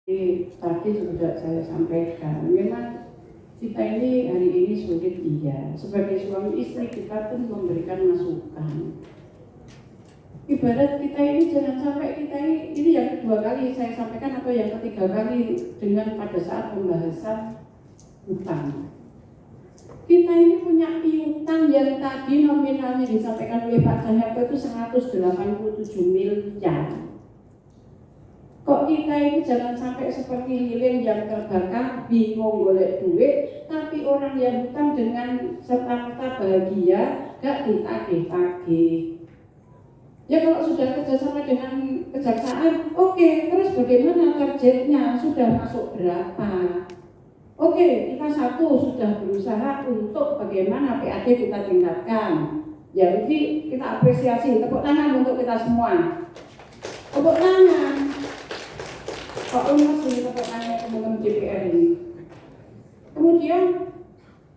Tadi sudah saya sampaikan, memang kita ini hari ini sulit sebagai suami istri kita pun memberikan masukan. Ibarat kita ini jangan sampai kita ini yang kedua kali saya sampaikan atau yang ketiga kali dengan pada saat pembahasan hutang. Kita ini punya piutang yang tadi nominalnya disampaikan oleh Pak Cahyoto itu 187 miliar. Kok kita ini jangan sampai seperti lilin yang terbakar, bingung golek duit, tapi orang yang hutang dengan serta-merta bahagia, gak ditagih-tagih. Ya kalau sudah kerjasama dengan kejaksaan, oke, terus bagaimana targetnya? Sudah masuk berapa? Oke, kita satu sudah berusaha untuk bagaimana PAD kita tingkatkan. Ya jadi kita apresiasi, tepuk tangan untuk kita semua. Tepuk tangan. Pak Umas ini tepuk tangan teman-teman DPR ini. Kemudian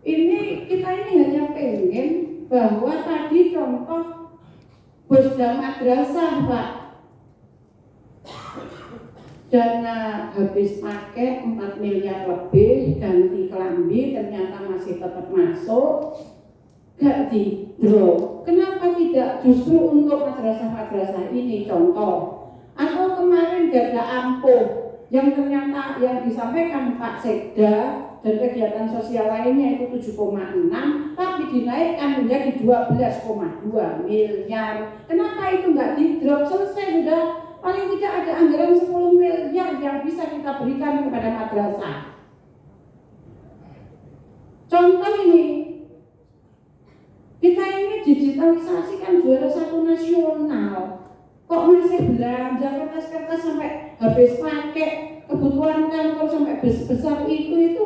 ini kita ini hanya pengen bahwa tadi contoh Bosda Madrasah Pak, dana habis pakai 4 miliar lebih, ganti kelambi ternyata masih tetap masuk, gak di drop. Kenapa tidak justru untuk madrasah-madrasah ini contoh? Atau kemarin Garda Ampuh yang ternyata yang disampaikan Pak Sekda dan kegiatan sosial lainnya itu 7,6 tapi dinaikkan menjadi 12,2 miliar. Kenapa itu nggak di drop? Selesai sudah, paling tidak ada anggaran 10 miliar yang bisa kita berikan kepada madrasah. Contoh ini, kita ini digitalisasi kan juara 1 nasional. Kok masih belanja kertas-kertas sampai habis pakai, kebutuhan kantor sampai besar itu.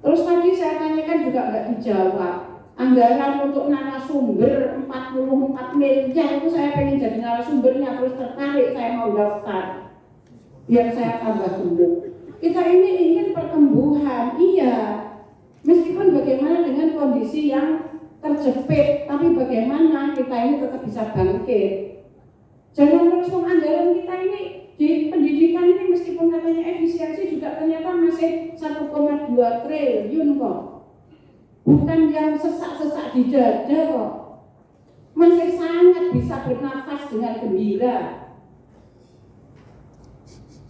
Terus tadi saya tanyakan juga nggak dijawab. Anggaran untuk narasumber 44 miliar itu saya pengen jadi narasumbernya, terus tertarik saya mau daftar biar saya tambah tumbuh. Kita ini ingin pertumbuhan, iya. Meskipun bagaimana dengan kondisi yang terjepit, tapi bagaimana kita ini tetap bisa bangkit. Jangan terus anggaran kita ini di pendidikan ini meskipun katanya efisiensi juga ternyata masih 1,2 triliun kok. Bukan yang sesak-sesak di dada kok. Masih sangat bisa bernafas dengan gembira.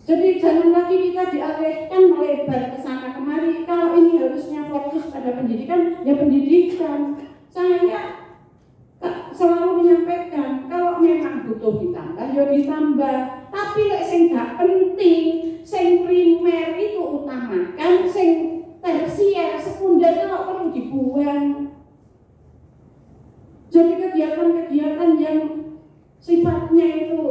Jadi jangan lagi kita dialihkan melebar ke sana kemari. Kalau ini harusnya fokus pada pendidikan, ya pendidikan. Saya selalu menyampaikan kalau memang butuh ditambah, ya ditambah. Tapi sing gak penting, sing primer itu utamakan, sing tersier, sekunder kalau perlu dibuang. Jadi kegiatan-kegiatan yang sifatnya itu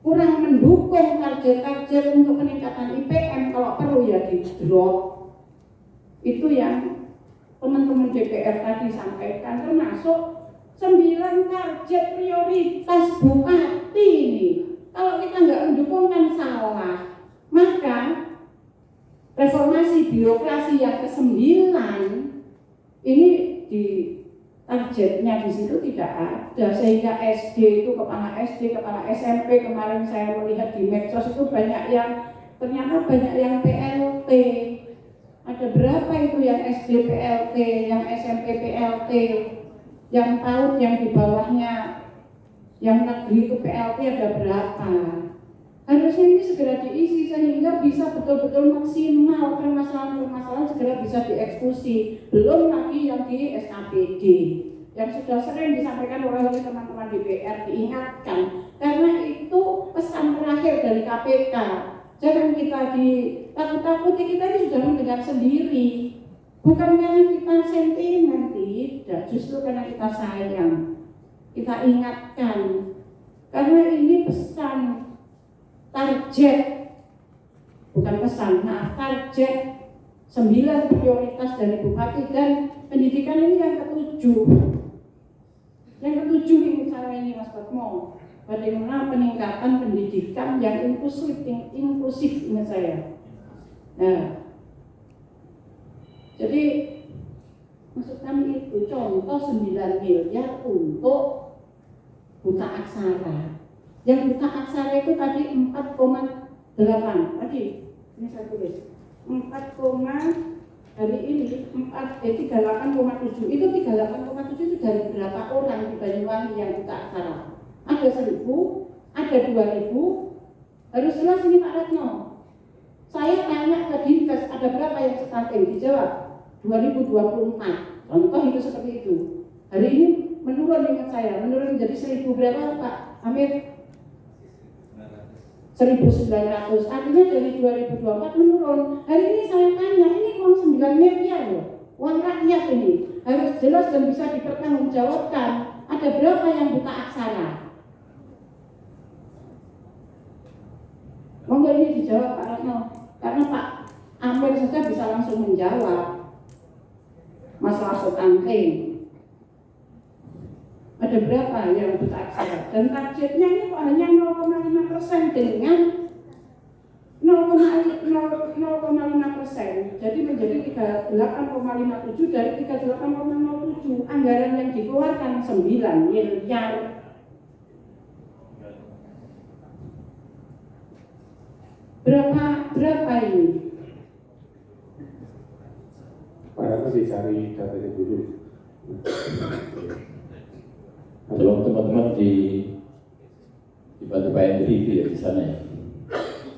kurang mendukung target-target untuk peningkatan IPM, kalau perlu ya di drop. Itu yang teman-teman DPR tadi sampaikan, termasuk 9 target prioritas bupati ini. Kalau kita nggak mendukung kan salah. Maka reformasi birokrasi yang ke-9 ini di targetnya di situ tidak ada, sehingga SD itu kepala SD, kepala SMP kemarin saya melihat di medsos itu banyak yang ternyata banyak yang PLT. Ada berapa itu yang SD PLT, yang SMP PLT, yang PAUD yang di bawahnya, yang negeri itu PLT ada berapa? Harusnya ini segera diisi sehingga bisa betul-betul maksimal, permasalahan-permasalahan segera bisa dieksekusi. Belum lagi yang di SKPD yang sudah sering disampaikan oleh teman-teman DPR, diingatkan karena itu pesan terakhir dari KPK. Jangan kita ditakut-takuti, kita ini sudah mendengar sendiri. Bukan karena kita sentimen, tidak, justru karena kita sayang. Kita ingatkan, karena ini pesan target, bukan pesan, target 9 prioritas dari Bupati dan pendidikan ini yang ke-7. Yang ke-7 ini saya ini Mas Patmo, bagaimana peningkatan pendidikan yang inklusif ini saya. Nah, jadi maksud kami itu contoh 9 miliar untuk buta aksara. Yang buta aksara itu tadi 4,3 8 tadi ini saya tulis 4, hari ini 38,7 itu 38,7 itu dari berapa orang di Banyuwangi yang buta aksara? Ada 1.000, ada 2.000, harus jelas ini Pak Retno. Saya tanya ke Dinkes ada berapa yang stunting, dijawab 2024. Contoh itu seperti itu. Hari ini menurun ingat saya, menurun menjadi 1.000 berapa Pak Amir? 1.900, artinya dari 2024 menurun. Hari ini saya tanya, ini uang 9 miliar loh, uang rakyat ini harus jelas dan bisa dipertanggungjawabkan. Ada berapa yang buta aksara? Monggo ini dijawab Pak Retno, karena Pak Amir saja bisa langsung menjawab masalah stunting. Ada berapa yang buta aksara? Dan targetnya ini kok hanya 0,5% dengan 0,5%. Jadi menjadi 38,57 dari 38,07. Anggaran yang dikeluarkan 9 miliar. Berapa ini? Pak Retno dicari datanya dulu. Tolong teman-teman dibantu Pak Hendri itu ya di sana ya.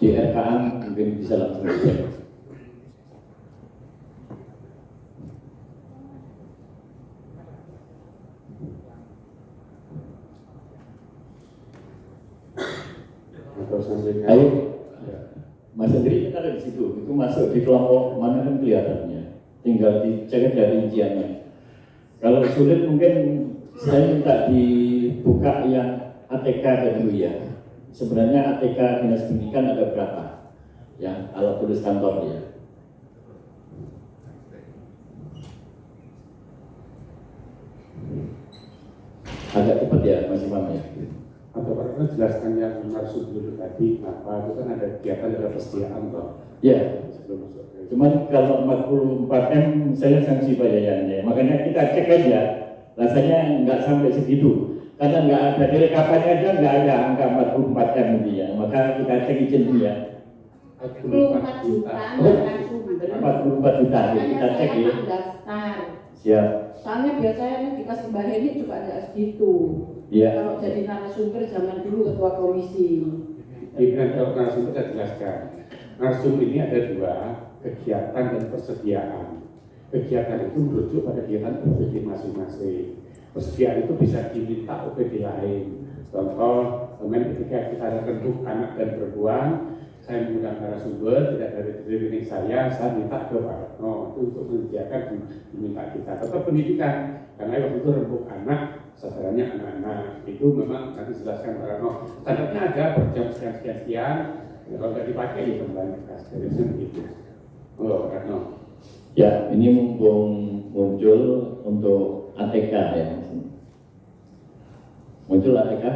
Di RKA mungkin bisa langsung dicek. Atau sampaikan. Ayo, Mas Hendri kan ada di situ. Itu masuk di kelompok mana kan kelihatannya. Tinggal dicek aja rinciannya. Kalau sulit mungkin saya minta dibuka yang ATK dulu ya. Sebenarnya ATK Dinas Pendidikan ada berapa? Yang alat tulis kantor ya. Agak cepat ya Mas Imam ya. Atau Pak Retno jelaskan yang narasumber tadi, kenapa itu kan ada kegiatan ada persediaan toh. Ya. Sebelum masuk ke Cuman kalau 44M saya sanksi bayarannya. Makanya kita cek aja. Rasanya nggak sampai segitu. Karena nggak ada di rekapannya aja nggak ada angka 44M ini ya. Maka kita cek izin dulu ya. 44 juta narasumber. 44 juta kita cek ya. Daftar. Siap. Soalnya biasanya ini dikasih Mbak Heni juga ada segitu. Iya. Kalau jadi narasumber zaman dulu ketua komisi. Pimpinan kalau narasumber saya jelaskan. Narasumber ini ada 2, kegiatan dan persediaan. Kegiatan itu merujuk pada kegiatan OPD masing-masing. Persediaan itu bisa diminta OPD lain. Contoh, kemarin ketika kita ada rembuk anak dan perempuan, saya menggunakan narasumber, tidak dari rekening saya minta ke Pak Retno itu untuk menyediakan diminta kita. Tetap pendidikan, karena waktu itu rembuk anak, sasarannya anak-anak. Itu memang nanti jelaskan Pak Retno. Standarnya ada per jam sekian-sekian, kalau tidak dipakai ya kembali ke kas. Jadi begitu. Oh, Pak Retno. Ya, ini mumpung muncul untuk ATK ya. Muncul ATK.